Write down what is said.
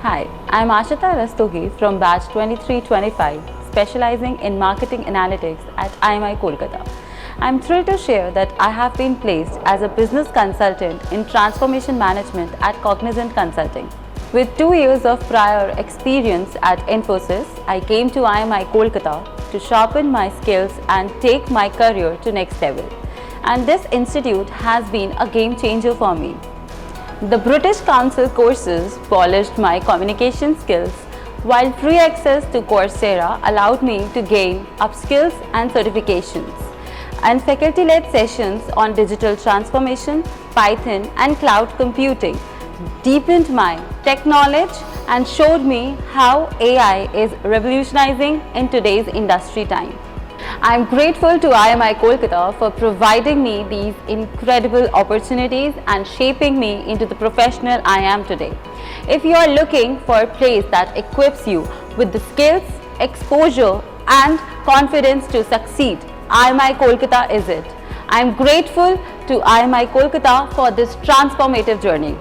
Hi, I'm Aashita Rastogi from batch 2325, specializing in marketing analytics at IMI Kolkata. I'm thrilled to share that I have been placed as a business consultant in transformation management at Cognizant Consulting. With 2 years of prior experience at Infosys, I came to IMI Kolkata to sharpen my skills and take my career to next level. And this institute has been a game changer for me. The British Council courses polished my communication skills, while free access to Coursera allowed me to gain upskills and certifications. And faculty-led sessions on digital transformation, Python and cloud computing deepened my tech knowledge and showed me how AI is revolutionizing in today's industry time. I'm grateful to IMI Kolkata for providing me these incredible opportunities and shaping me into the professional I am today. If you are looking for a place that equips you with the skills, exposure and confidence to succeed, IMI Kolkata is it. I'm grateful to IMI Kolkata for this transformative journey.